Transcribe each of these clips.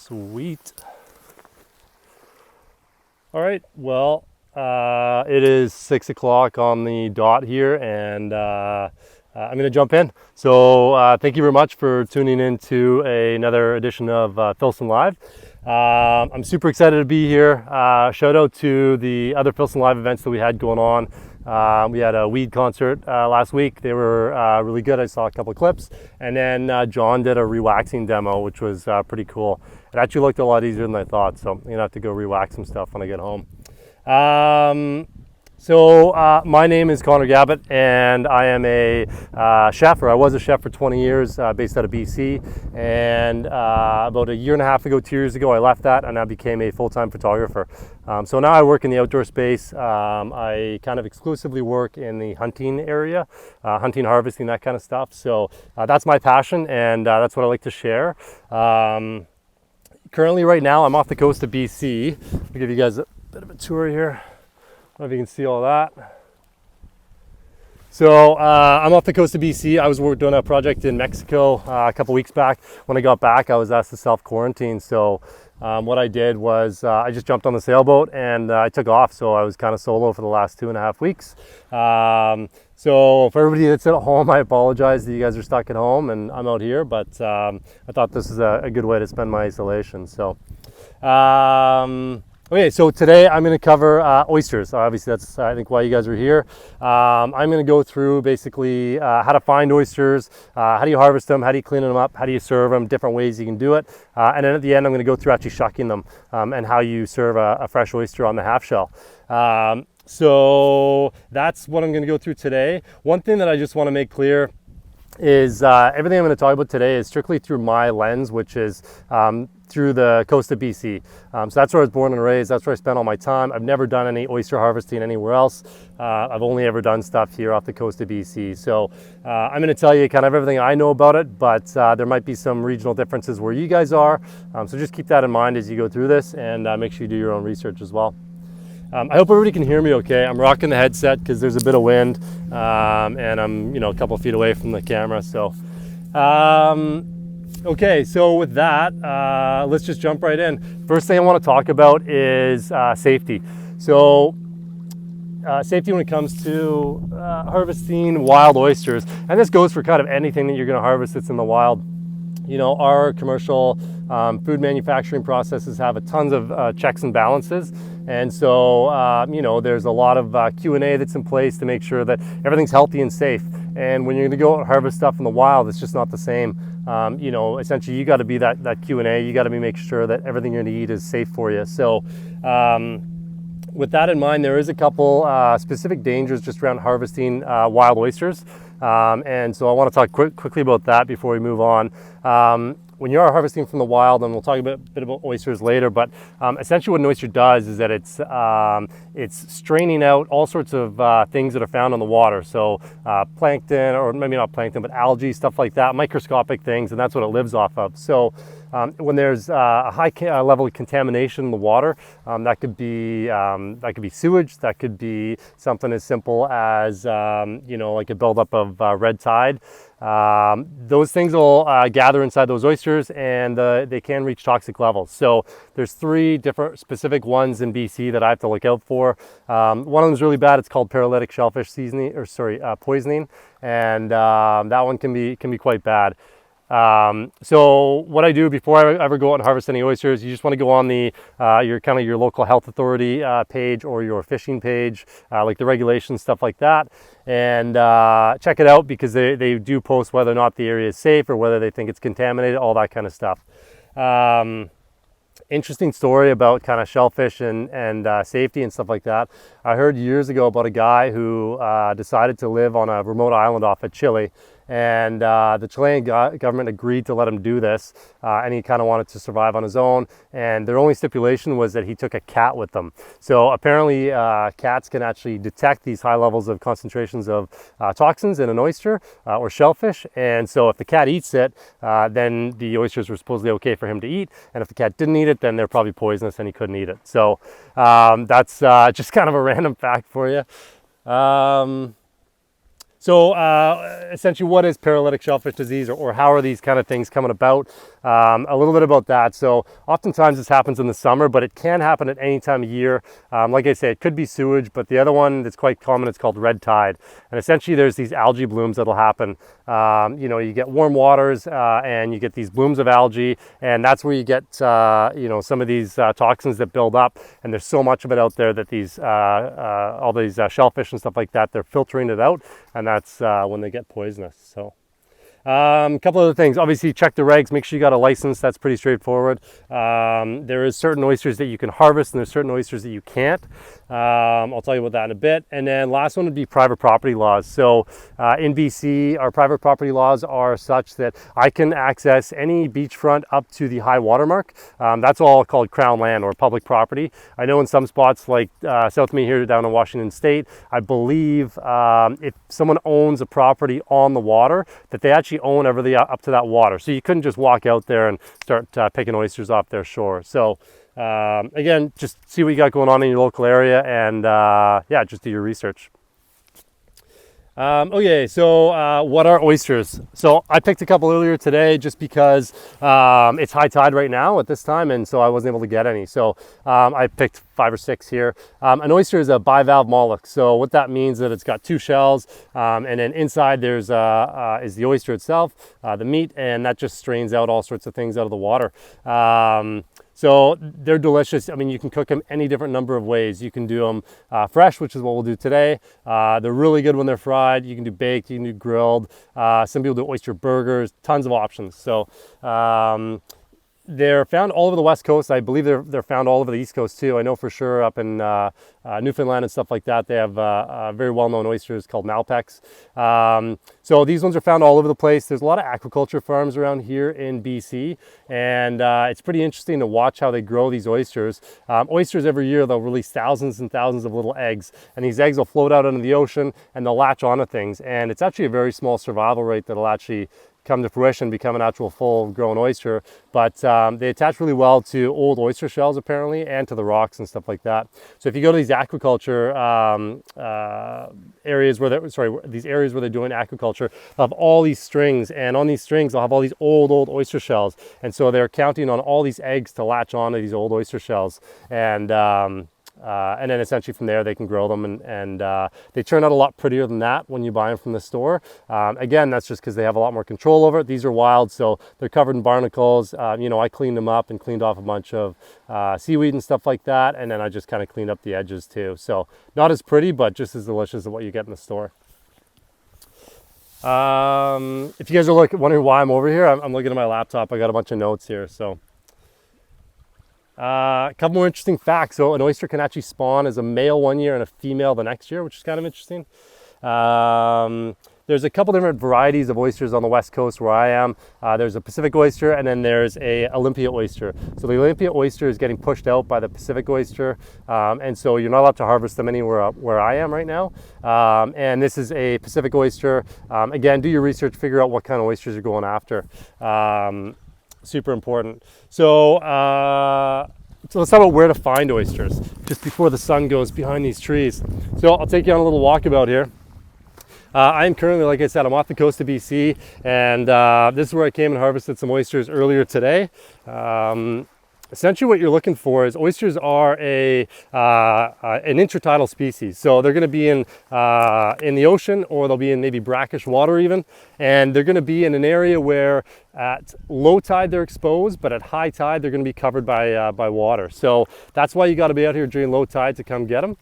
Sweet. All right, well, it is 6 o'clock on the dot here, and I'm going to jump in. So thank you very much for tuning in to another edition of Filson Live. I'm super excited to be here. Shout out to the other Filson Live events that we had going on. We had a weed concert last week. They were really good. I saw a couple of clips. And then John did a re-waxing demo, which was pretty cool. It actually looked a lot easier than I thought, so I'm going to have to go re-wax some stuff when I get home. My name is Connor Gabbott, and I am a chef, or I was a chef for 20 years, based out of BC. And about a year and a half ago, 2 years ago, I left that and I became a full-time photographer. So now I work in the outdoor space. I kind of exclusively work in the hunting area, hunting, harvesting, that kind of stuff. So that's my passion, and that's what I like to share. Currently, right now, I'm off the coast of BC. I'll give you guys a bit of a tour here. I don't know if you can see all that. So I'm off the coast of BC. I was doing a project in Mexico a couple weeks back. When I got back, I was asked to self-quarantine. So what I did was I just jumped on the sailboat and I took off. So I was kind of solo for the last 2.5 weeks. So for everybody that's at home, I apologize that you guys are stuck at home and I'm out here. But I thought this is a good way to spend my isolation. So okay, so today I'm going to cover oysters. Obviously, that's I think why you guys are here. I'm going to go through basically how to find oysters, how do you harvest them, how do you clean them up, how do you serve them, different ways you can do it. And then at the end, I'm going to go through actually shucking them and how you serve a fresh oyster on the half shell. So that's what I'm going to go through today. One thing that I just want to make clear is everything I'm going to talk about today is strictly through my lens, which is through the coast of BC. So that's where I was born and raised. That's where I spent all my time. I've never done any oyster harvesting anywhere else. I've only ever done stuff here off the coast of BC. So I'm going to tell you kind of everything I know about it, but there might be some regional differences where you guys are. So just keep that in mind as you go through this, and make sure you do your own research as well. I hope everybody can hear me okay. I'm rocking the headset because there's a bit of wind, and I'm a couple feet away from the camera. So okay, so with that, let's just jump right in. First thing I want to talk about is safety. So safety when it comes to harvesting wild oysters, and this goes for kind of anything that you're going to harvest that's in the wild. Our commercial food manufacturing processes have a tons of checks and balances. And so, there's a lot of Q&A that's in place to make sure that everything's healthy and safe. And when you're going to go out and harvest stuff in the wild, it's just not the same. Essentially, you got to be that Q&A. You got to be making sure that everything you're going to eat is safe for you. So, with that in mind, there is a couple specific dangers just around harvesting wild oysters. And so I want to talk quickly about that before we move on. When you are harvesting from the wild, and we'll talk a bit about oysters later, but essentially what an oyster does is that it's straining out all sorts of things that are found in the water. So plankton, or maybe not plankton, but algae, stuff like that, microscopic things, and that's what it lives off of. So when there's a high level of contamination in the water, that could be sewage, that could be something as simple as like a buildup of red tide. Those things will gather inside those oysters, and they can reach toxic levels. So there's 3 different specific ones in BC that I have to look out for. One of them is really bad. It's called paralytic shellfish poisoning, and that one can be quite bad. So what I do before I ever go out and harvest any oysters, you just want to go on your local health authority page or your fishing page, like the regulations, stuff like that, and check it out, because they do post whether or not the area is safe or whether they think it's contaminated, all that kind of stuff. Interesting story about kind of shellfish and safety and stuff like that. I heard years ago about a guy who decided to live on a remote island off of Chile. And the Chilean government agreed to let him do this, and he kind of wanted to survive on his own, and their only stipulation was that he took a cat with them. So apparently cats can actually detect these high levels of concentrations of toxins in an oyster or shellfish, and so if the cat eats it, then the oysters were supposedly okay for him to eat, and if the cat didn't eat it, then they're probably poisonous and he couldn't eat it. So that's just kind of a random fact for you. So essentially, what is paralytic shellfish disease, or how are these kind of things coming about? A little bit about that. So oftentimes this happens in the summer, but it can happen at any time of year. Like I say, it could be sewage, but the other one that's quite common, it's called red tide. And essentially there's these algae blooms that'll happen. You know, you get warm waters and you get these blooms of algae, and that's where you get, you know, some of these toxins that build up, and there's so much of it out there that these, all these shellfish and stuff like that, they're filtering it out, and that's when they get poisonous. So a couple other things, obviously check the regs, make sure you got a license. That's pretty straightforward. There is certain oysters that you can harvest, and there's certain oysters that you can't. I'll tell you about that in a bit. And then last one would be private property laws. So in BC, our private property laws are such that I can access any beachfront up to the high water mark. That's all called crown land or public property. I know in some spots like south of me here down in Washington State, I believe if someone owns a property on the water, that they actually own everything up to that water. So you couldn't just walk out there and start picking oysters off their shore. So again, just see what you got going on in your local area, and yeah, just do your research. Okay, so what are oysters? So I picked a couple earlier today just because it's high tide right now at this time, and so I wasn't able to get any. So I picked 5 or 6 here. An oyster is a bivalve mollusk. So what that means is that it's got 2 shells, and then inside there's is the oyster itself, the meat, and that just strains out all sorts of things out of the water. So they're delicious. I mean, you can cook them any different number of ways. You can do them fresh, which is what we'll do today. They're really good when they're fried. You can do baked, you can do grilled. Some people do oyster burgers, tons of options. So they're found all over the West Coast. I believe they're found all over the East Coast too. I know for sure up in Newfoundland and stuff like that, they have very well-known oysters called Malpecs. So these ones are found all over the place. There's a lot of aquaculture farms around here in BC, and it's pretty interesting to watch how they grow these oysters. Oysters every year, they'll release thousands and thousands of little eggs, and these eggs will float out into the ocean and they'll latch onto things. And it's actually a very small survival rate that'll actually come to fruition, become an actual full-grown oyster. But they attach really well to old oyster shells apparently, and to the rocks and stuff like that. So if you go to these aquaculture areas where these areas where they're doing aquaculture, they'll have all these strings, and on these strings they'll have all these old oyster shells, and so they're counting on all these eggs to latch onto these old oyster shells, and then essentially from there they can grow them, and they turn out a lot prettier than that when you buy them from the store. Again, that's just because they have a lot more control over it. These are wild, so they're covered in barnacles. You know, I cleaned them up and cleaned off a bunch of seaweed and stuff like that, and then I just kind of cleaned up the edges too. So not as pretty, but just as delicious as what you get in the store. If you guys are wondering why I'm over here, I'm looking at my laptop. I got a bunch of notes here, so. A couple more interesting facts. So an oyster can actually spawn as a male one year and a female the next year, which is kind of interesting. There's a couple different varieties of oysters on the West Coast where I am. There's a Pacific oyster, and then there's a Olympia oyster. So the Olympia oyster is getting pushed out by the Pacific oyster, and so you're not allowed to harvest them anywhere where I am right now. And this is a Pacific oyster. Again, do your research, figure out what kind of oysters you're going after. Super important. So let's talk about where to find oysters just before the sun goes behind these trees. So I'll take you on a little walkabout here. I am currently, like I said, I'm off the coast of BC, and this is where I came and harvested some oysters earlier today. Essentially what you're looking for is oysters are an intertidal species. So they're going to be in the ocean, or they'll be in maybe brackish water even. And they're going to be in an area where at low tide they're exposed, but at high tide they're going to be covered by water. So that's why you got to be out here during low tide to come get them.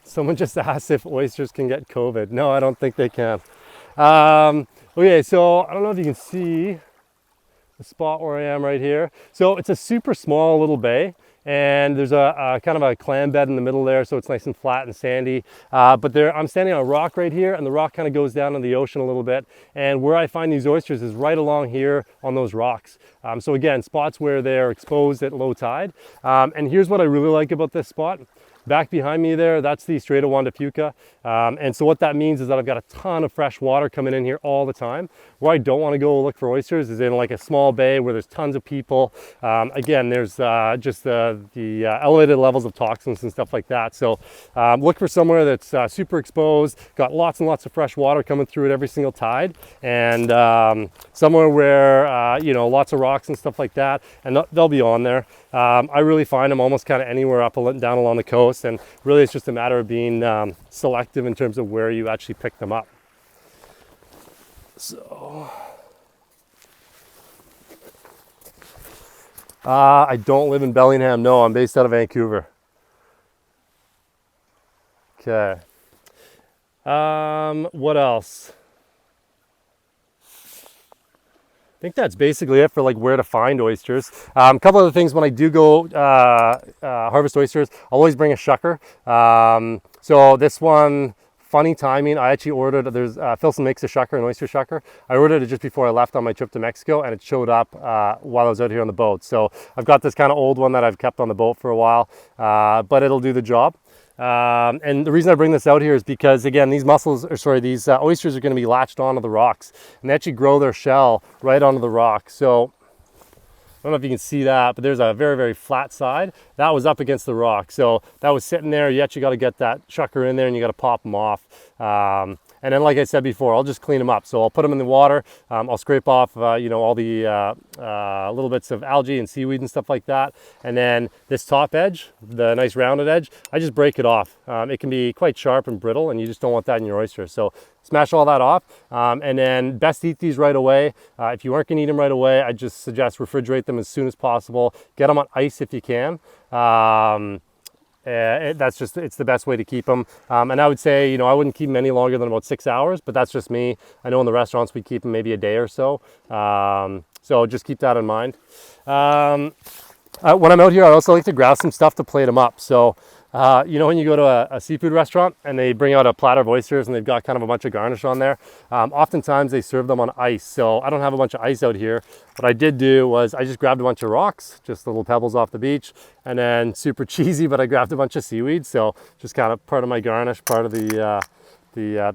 Someone just asked if oysters can get COVID. No, I don't think they can. Okay, so I don't know if you can see the spot where I am right here. So it's a super small little bay, and there's a kind of a clam bed in the middle there, so it's nice and flat and sandy. But I'm standing on a rock right here, and the rock kind of goes down in the ocean a little bit. And where I find these oysters is right along here on those rocks. So again, spots where they're exposed at low tide. And here's what I really like about this spot. Back behind me there, that's the Strait of Juan de Fuca. And so what that means is that I've got a ton of fresh water coming in here all the time. Where I don't want to go look for oysters is in like a small bay where there's tons of people. Again, there's just the elevated levels of toxins and stuff like that. So look for somewhere that's super exposed, got lots and lots of fresh water coming through it every single tide, and somewhere where, you know, lots of rocks and stuff like that, and they'll be on there. I really find them almost kind of anywhere up and down along the coast, and really it's just a matter of being selective in terms of where you actually pick them up. So, I don't live in Bellingham, no, I'm based out of Vancouver. Okay. What else? I think that's basically it for like where to find oysters. A couple other things when I do go harvest oysters, I'll always bring a shucker. So this one, funny timing, I actually ordered, Filson makes a shucker, an oyster shucker. I ordered it just before I left on my trip to Mexico, and it showed up while I was out here on the boat. So I've got this kind of old one that I've kept on the boat for a while, but it'll do the job. And the reason I bring this out here is because, again, these oysters are going to be latched onto the rocks, and they actually grow their shell right onto the rock. So I don't know if you can see that, but there's a very, very flat side. That was up against the rock. So that was sitting there. You actually got to get that shucker in there, and you got to pop them off. And then, like I said before, I'll just clean them up. So I'll put them in the water. I'll scrape off, you know, all the little bits of algae and seaweed and stuff like that. And then this top edge, the nice rounded edge, I just break it off. It can be quite sharp and brittle, and you just don't want that in your oyster. So smash all that off, and then best eat these right away. If you aren't going to eat them right away, I just suggest refrigerate them as soon as possible. Get them on ice if you can. It's the best way to keep them. And I would say, you know, I wouldn't keep them any longer than about 6 hours, but that's just me. I know in the restaurants we keep them maybe a day or so. So just keep that in mind. When I'm out here, I also like to grab some stuff to plate them up. So, you know, when you go to a seafood restaurant and they bring out a platter of oysters and they've got kind of a bunch of garnish on there, oftentimes they serve them on ice. So I don't have a bunch of ice out here. What I did do was I just grabbed a bunch of rocks, just little pebbles off the beach, and then super cheesy, but I grabbed a bunch of seaweed. So just kind of part of my garnish, part of the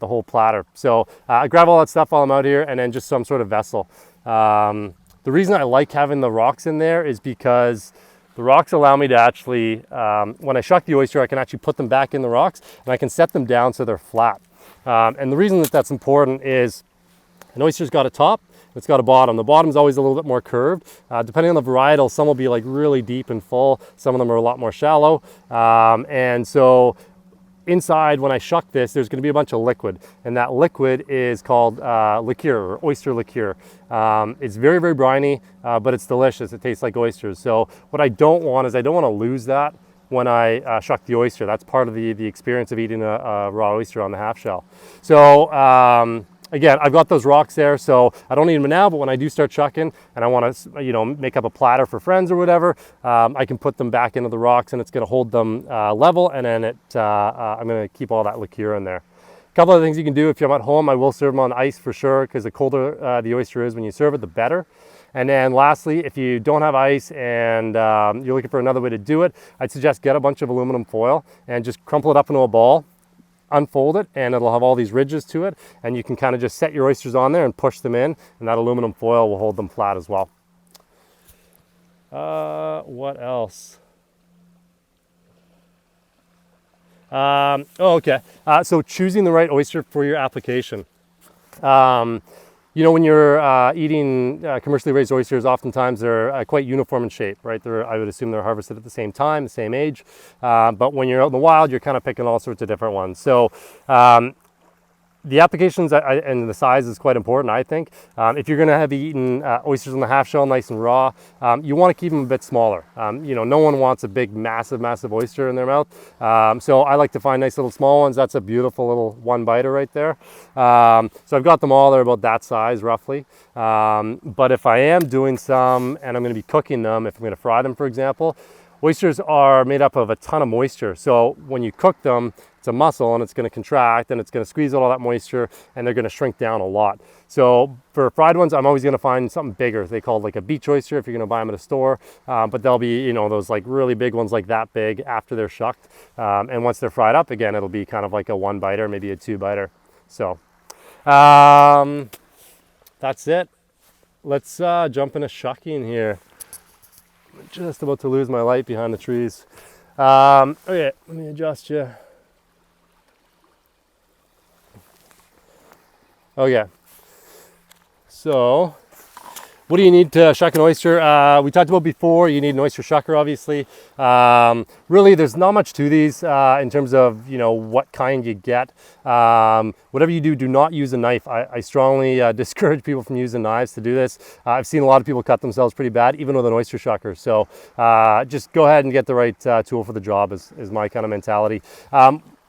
whole platter. So I grab all that stuff while I'm out here, and then just some sort of vessel. The reason I like having the rocks in there is because the rocks allow me to actually, when I shuck the oyster, I can actually put them back in the rocks, and I can set them down so they're flat. And the reason that that's important is an oyster's got a top, it's got a bottom. The bottom's always a little bit more curved. Depending on the varietal, some will be like really deep and full. Some of them are a lot more shallow. And so inside, when I shuck this, there's going to be a bunch of liquid, and that liquid is called liqueur, or oyster liqueur. It's very, very briny, but it's delicious. It tastes like oysters. So what I don't want is I don't want to lose that when I shuck the oyster. That's part of the experience of eating a raw oyster on the half shell. So again, I've got those rocks there, so I don't need them now, but when I do start shucking and I want to, you know, make up a platter for friends or whatever, I can put them back into the rocks, and it's going to hold them level, and then I'm going to keep all that liqueur in there. A couple of things you can do if you're at home, I will serve them on ice for sure, because the colder the oyster is when you serve it, the better. And then lastly, if you don't have ice and you're looking for another way to do it, I'd suggest get a bunch of aluminum foil and just crumple it up into a ball, unfold it, and it'll have all these ridges to it, and you can kind of just set your oysters on there and push them in, and that aluminum foil will hold them flat as well. What else? Okay. So choosing the right oyster for your application. You know, when you're eating commercially raised oysters, oftentimes they're quite uniform in shape, right? I would assume they're harvested at the same time, the same age. But when you're out in the wild, you're kind of picking all sorts of different ones. So the applications and the size is quite important, I think. If you're going to be eating oysters in the half shell, nice and raw, you want to keep them a bit smaller. You know, no one wants a big, massive oyster in their mouth. So I like to find nice little small ones. That's a beautiful little one biter right there. So I've got them all. They're about that size, roughly. But if I am doing some and I'm going to be cooking them, if I'm going to fry them, for example, Oysters are made up of a ton of moisture. So when you cook them, it's a muscle and it's going to contract and it's going to squeeze out all that moisture and they're going to shrink down a lot. So for fried ones, I'm always going to find something bigger. They call it like a beach oyster if you're going to buy them at a store. But they'll be, you know, those like really big ones like that big after they're shucked. And once they're fried up, again, it'll be kind of like a 1 biter, maybe a 2 biter. So that's it. Let's jump into shucking here. I'm just about to lose my light behind the trees. Okay, let me adjust you. Okay, so what do you need to shuck an oyster? We talked about before, you need an oyster shucker, obviously. Really, there's not much to these in terms of, you know, what kind you get. Whatever you do not use a knife. I strongly discourage people from using knives to do this. I've seen a lot of people cut themselves pretty bad, even with an oyster shucker. So just go ahead and get the right tool for the job is my kind of mentality.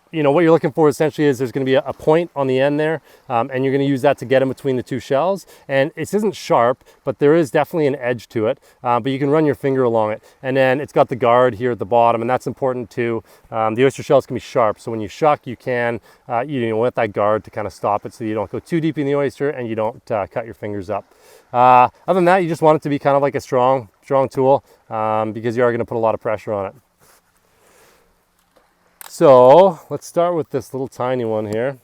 You know, what you're looking for essentially is there's going to be a point on the end there, and you're going to use that to get in between the two shells. And it isn't sharp, but there is definitely an edge to it, but you can run your finger along it. And then it's got the guard here at the bottom, and that's important too. The oyster shells can be sharp, so when you shuck, you can, you want that guard to kind of stop it so you don't go too deep in the oyster and you don't cut your fingers up. Other than that, you just want it to be kind of like a strong tool because you are going to put a lot of pressure on it. So let's start with this little tiny one here.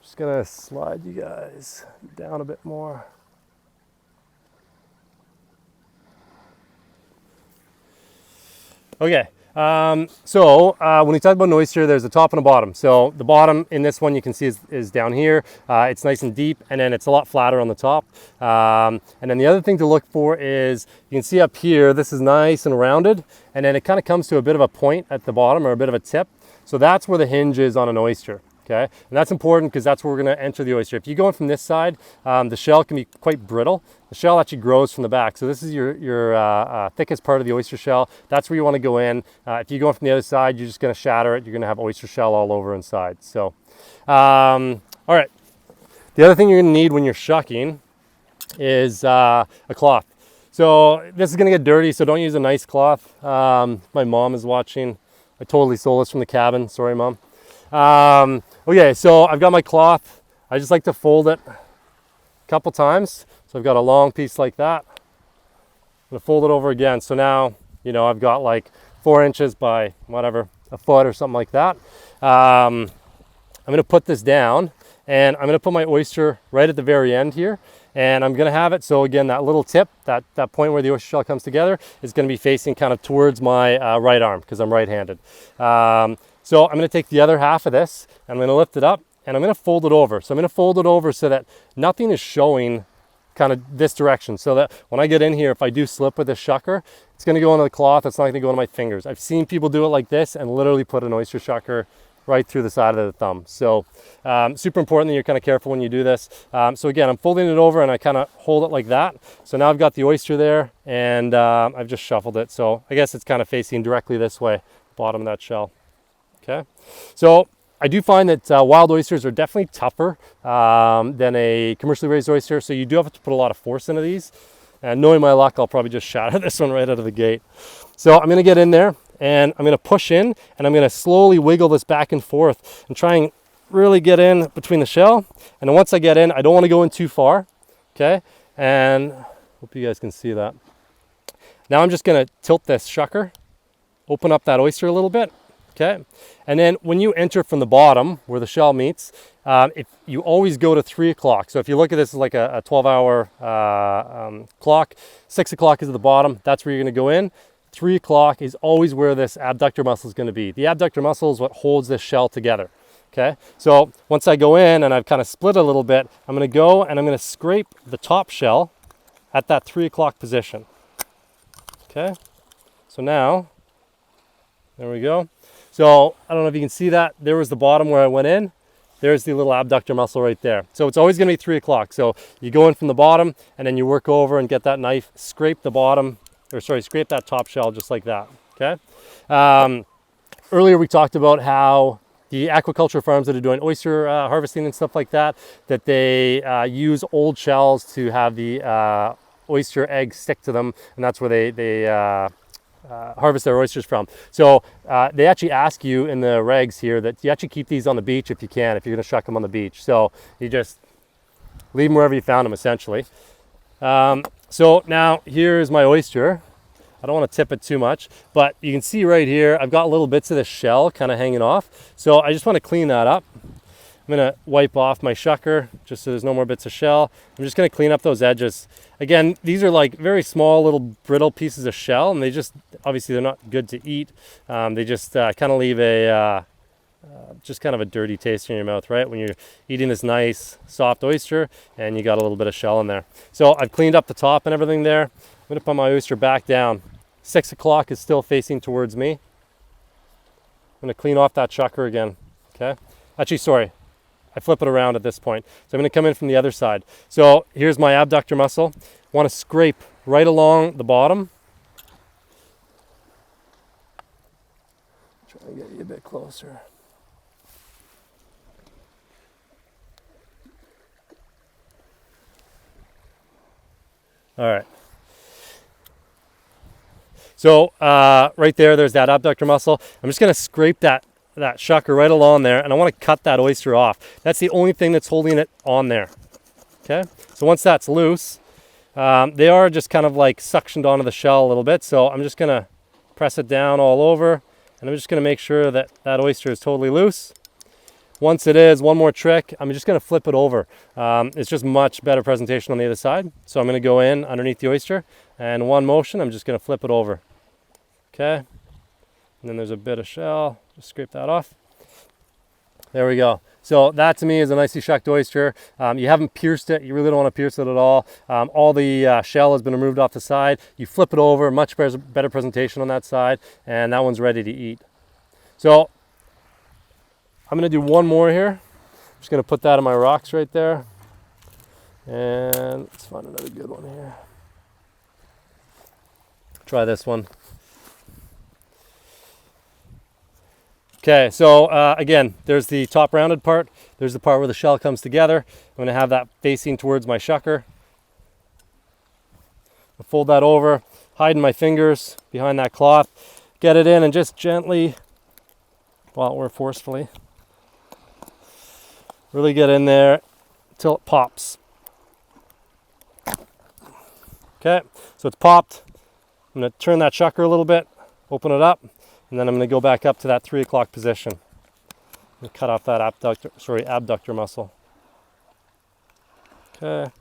Just gonna slide you guys down a bit more. Okay, so when we talk about an oyster, there's a top and a bottom. So the bottom in this one you can see is down here. It's nice and deep, and then it's a lot flatter on the top. And then the other thing to look for is you can see up here, this is nice and rounded, and then it kind of comes to a bit of a point at the bottom or a bit of a tip. So that's where the hinge is on an oyster. Okay, and that's important because that's where we're going to enter the oyster. If you go in from this side, the shell can be quite brittle. The shell actually grows from the back. So this is your thickest part of the oyster shell. That's where you want to go in. If you go in from the other side, you're just going to shatter it. You're going to have oyster shell all over inside. So, all right. The other thing you're going to need when you're shucking is a cloth. So this is going to get dirty, so don't use a nice cloth. My mom is watching. I totally stole this from the cabin. Sorry, Mom. Okay, so I've got my cloth. I just like to fold it a couple times. So I've got a long piece like that. I'm gonna fold it over again. So now, you know, I've got like 4 inches by whatever, a foot or something like that. I'm gonna put this down and I'm gonna put my oyster right at the very end here. And I'm gonna have it, so again, that little tip, that point where the oyster shell comes together is gonna be facing kind of towards my right arm because I'm right-handed. So I'm gonna take the other half of this, I'm gonna lift it up, and I'm gonna fold it over. So I'm gonna fold it over so that nothing is showing kind of this direction, so that when I get in here, if I do slip with this shucker, it's gonna go into the cloth, it's not gonna go into my fingers. I've seen people do it like this and literally put an oyster shucker right through the side of the thumb. So super important that you're kind of careful when you do this. So again, I'm folding it over and I kind of hold it like that. So now I've got the oyster there and I've just shuffled it. So I guess it's kind of facing directly this way, bottom of that shell. Okay, so I do find that wild oysters are definitely tougher than a commercially raised oyster, so you do have to put a lot of force into these. And knowing my luck, I'll probably just shatter this one right out of the gate. So I'm gonna get in there and I'm gonna push in and I'm gonna slowly wiggle this back and forth and try and really get in between the shell. And then once I get in, I don't wanna go in too far, okay? And hope you guys can see that. Now I'm just gonna tilt this shucker, open up that oyster a little bit. Okay, and then when you enter from the bottom where the shell meets, if you always go to 3 o'clock. So if you look at this as like a 12-hour clock, 6 o'clock is at the bottom. That's where you're going to go in. 3 o'clock is always where this abductor muscle is going to be. The abductor muscle is what holds this shell together. Okay, so once I go in and I've kind of split a little bit, I'm going to go and I'm going to scrape the top shell at that 3 o'clock position. Okay, so now, there we go. So I don't know if you can see that. There was the bottom where I went in. There's the little abductor muscle right there. So it's always going to be 3 o'clock. So you go in from the bottom and then you work over and get that knife, scrape the bottom, or sorry, scrape that top shell just like that. Okay. Earlier we talked about how the aquaculture farms that are doing oyster harvesting and stuff like that, that they use old shells to have the oyster eggs stick to them, and that's where they harvest their oysters from. So they actually ask you in the regs here that you actually keep these on the beach if you can, if you're going to shuck them on the beach. So you just leave them wherever you found them, essentially. So now here's my oyster. I don't want to tip it too much, but you can see right here, I've got little bits of the shell kind of hanging off. So I just want to clean that up. I'm going to wipe off my shucker just so there's no more bits of shell. I'm just going to clean up those edges. Again, these are like very small little brittle pieces of shell, and they just, obviously they're not good to eat. They just kind of leave a, just kind of a dirty taste in your mouth, right? When you're eating this nice soft oyster and you got a little bit of shell in there. So I've cleaned up the top and everything there. I'm going to put my oyster back down. 6 o'clock is still facing towards me. I'm going to clean off that shucker again, okay? Actually, sorry. I flip it around at this point. So I'm going to come in from the other side. So here's my abductor muscle. I want to scrape right along the bottom. Try to get you a bit closer. All right. So right there's that abductor muscle. I'm just going to scrape that shucker right along there, and I want to cut that oyster off. That's the only thing that's holding it on there. Okay, so once that's loose, they are just kind of like suctioned onto the shell a little bit, so I'm just going to press it down all over, and I'm just going to make sure that that oyster is totally loose. Once it is, one more trick, I'm just going to flip it over. It's just much better presentation on the other side. So I'm going to go in underneath the oyster, and one motion, I'm just going to flip it over. Okay, and then there's a bit of shell. Just scrape that off. There we go. So that to me is a nicely shucked oyster. You haven't pierced it. You really don't want to pierce it at all. All the shell has been removed off the side. You flip it over, much better presentation on that side, and that one's ready to eat. So I'm going to do one more here. I'm just going to put that on my rocks right there. And let's find another good one here. Try this one. Okay, so again, there's the top rounded part. There's the part where the shell comes together. I'm going to have that facing towards my shucker. I'll fold that over, hiding my fingers behind that cloth. Get it in and just gently, or forcefully, really get in there until it pops. Okay, so it's popped. I'm going to turn that shucker a little bit, open it up, and then I'm going to go back up to that 3 o'clock position and cut off that abductor muscle. Okay,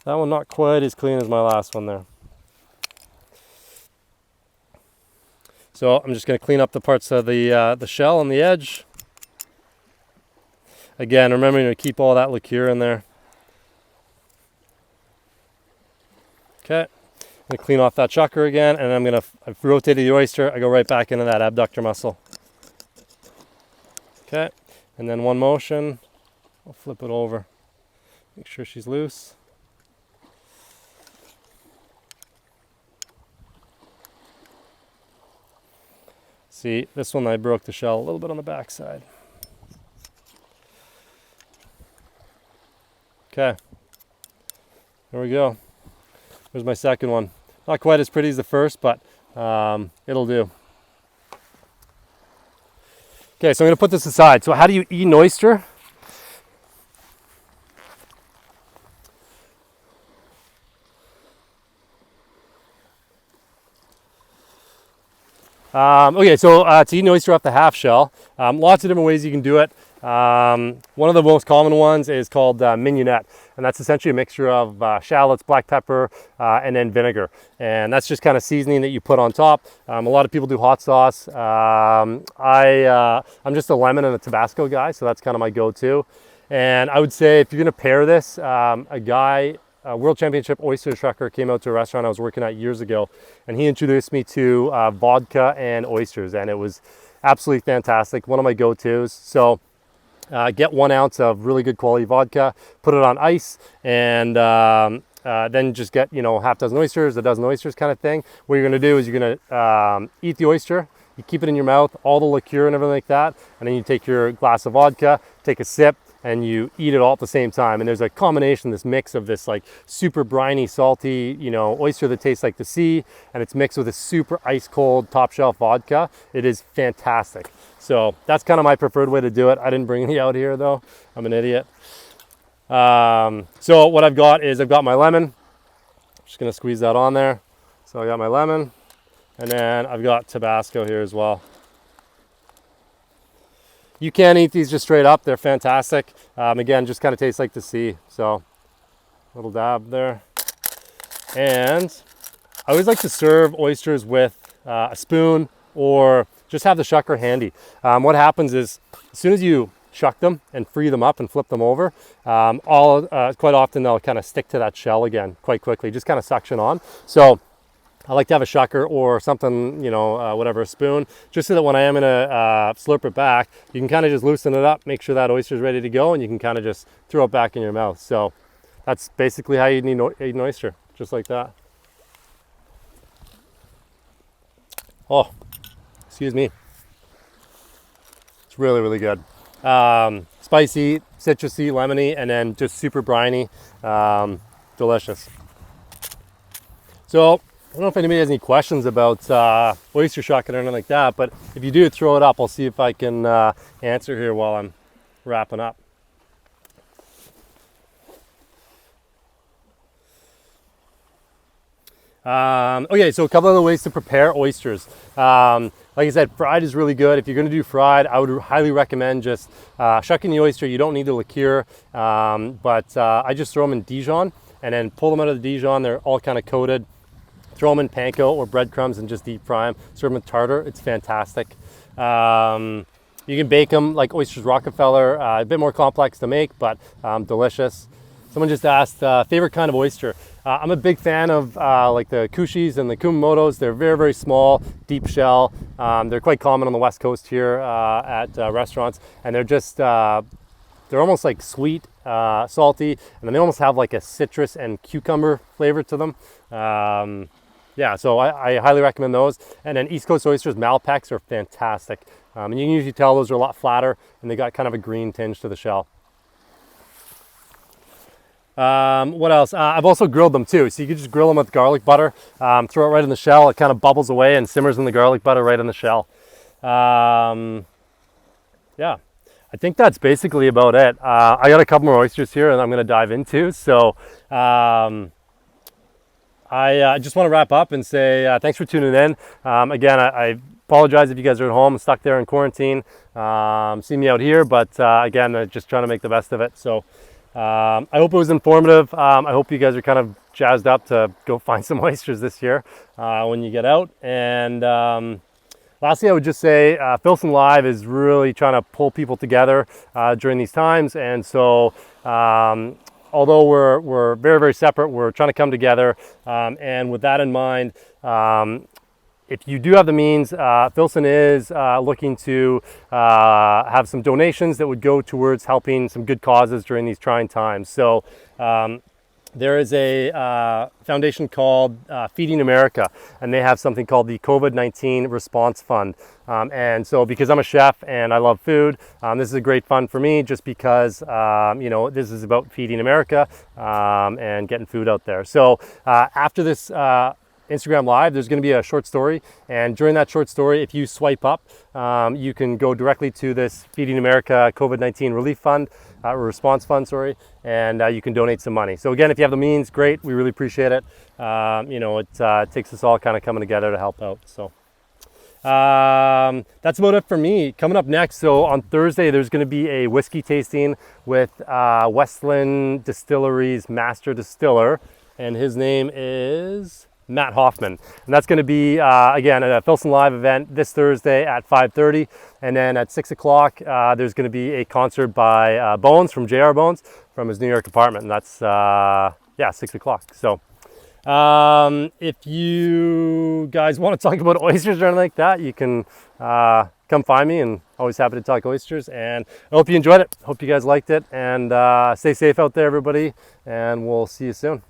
that one not quite as clean as my last one there. So I'm just going to clean up the parts of the shell on the edge. Again, remembering to keep all that liqueur in there. Okay. I'm going to clean off that shucker again, and I've rotated the oyster. I go right back into that abductor muscle. Okay, and then one motion, I'll flip it over. Make sure she's loose. See, this one I broke the shell a little bit on the back side. Okay, there we go. There's my second one. Not quite as pretty as the first, but it'll do. Okay, so I'm going to put this aside. So how do you eat an oyster? Okay, so to eat an oyster off the half shell, lots of different ways you can do it. One of the most common ones is called mignonette, and that's essentially a mixture of shallots, black pepper, and then vinegar. And that's just kind of seasoning that you put on top. A lot of people do hot sauce. I'm just a lemon and a Tabasco guy, so that's kind of my go-to. And I would say if you're going to pair this, a World Championship oyster shucker came out to a restaurant I was working at years ago, and he introduced me to vodka and oysters, and it was absolutely fantastic. One of my go-tos. So get 1 ounce of really good quality vodka, put it on ice, and then just get, half dozen oysters, a dozen oysters kind of thing. What you're going to do is you're going to eat the oyster, you keep it in your mouth, all the liqueur and everything like that, and then you take your glass of vodka, take a sip, and you eat it all at the same time. And there's a combination, this mix of this like super briny, salty, you know, oyster that tastes like the sea, and it's mixed with a super ice cold top shelf vodka. It is fantastic. So that's kind of my preferred way to do it. I didn't bring any out here though. I'm an idiot. So what I've got is I've got my lemon. I'm just gonna squeeze that on there. So I got my lemon, and then I've got Tabasco here as well. You can eat these just straight up. They're fantastic. Again, just kind of tastes like the sea. So a little dab there. And I always like to serve oysters with a spoon, or just have the shucker handy. What happens is as soon as you shuck them and free them up and flip them over, quite often they'll kind of stick to that shell again quite quickly, just kind of suction on. So I like to have a shucker or something, you know, whatever, a spoon, just so that when I am gonna slurp it back, you can kind of just loosen it up, make sure that oyster is ready to go, and you can kind of just throw it back in your mouth. So that's basically how you eat an oyster, just like that. Oh, excuse me. It's really, really good. Spicy, citrusy, lemony, and then just super briny, delicious. So I don't know if anybody has any questions about oyster shucking or anything like that, but if you do, throw it up. I'll see if I can answer here while I'm wrapping up. Okay, so a couple other ways to prepare oysters. Like I said, fried is really good. If you're going to do fried, I would highly recommend just shucking the oyster. You don't need the liqueur, but I just throw them in Dijon and then pull them out of the Dijon. They're all kind of coated. Throw them in panko or breadcrumbs and just deep fry them. Serve them with tartar. It's fantastic. You can bake them like oysters Rockefeller. A bit more complex to make, but delicious. Someone just asked, favorite kind of oyster. I'm a big fan of like the Kushis and the Kumamotos. They're very, very small, deep shell. They're quite common on the West Coast here at restaurants. And they're just, they're almost like sweet, salty, and then they almost have like a citrus and cucumber flavor to them. Yeah, so I highly recommend those. And then East Coast oysters, Malpecs, are fantastic. And you can usually tell those are a lot flatter, and they got kind of a green tinge to the shell. What else? I've also grilled them too. So you can just grill them with garlic butter, throw it right in the shell. It kind of bubbles away and simmers in the garlic butter right in the shell. Yeah, I think that's basically about it. I got a couple more oysters here and I'm going to dive into. So I just want to wrap up and say thanks for tuning in. Again, I apologize if you guys are at home stuck there in quarantine. See me out here, but again, just trying to make the best of it. So I hope it was informative. I hope you guys are kind of jazzed up to go find some oysters this year when you get out. And lastly, I would just say Filson Live is really trying to pull people together during these times. And so although we're very, very separate, we're trying to come together. And with that in mind, if you do have the means, Filson is looking to have some donations that would go towards helping some good causes during these trying times. So there is a foundation called Feeding America, and they have something called the COVID-19 Response Fund. And so because I'm a chef and I love food, this is a great fund for me just because, you know, this is about feeding America and getting food out there. So after this Instagram Live, there's going to be a short story, and during that short story, if you swipe up, you can go directly to this Feeding America COVID-19 Relief Fund, Response Fund, sorry, and you can donate some money. So again, if you have the means, great, we really appreciate it. You know, it takes us all kind of coming together to help out. So that's about it for me. Coming up next, so on Thursday, there's going to be a whiskey tasting with Westland Distillery's master distiller, and his name is Matt Hoffman, and that's going to be again a Filson Live event this Thursday at 5:30, and then at 6 o'clock there's going to be a concert by Bones from JR Bones from his New York apartment, and that's yeah, 6 o'clock. So if you guys want to talk about oysters or anything like that, you can come find me, and always happy to talk oysters. And I hope you enjoyed it. Hope you guys liked it, and stay safe out there, everybody, and we'll see you soon.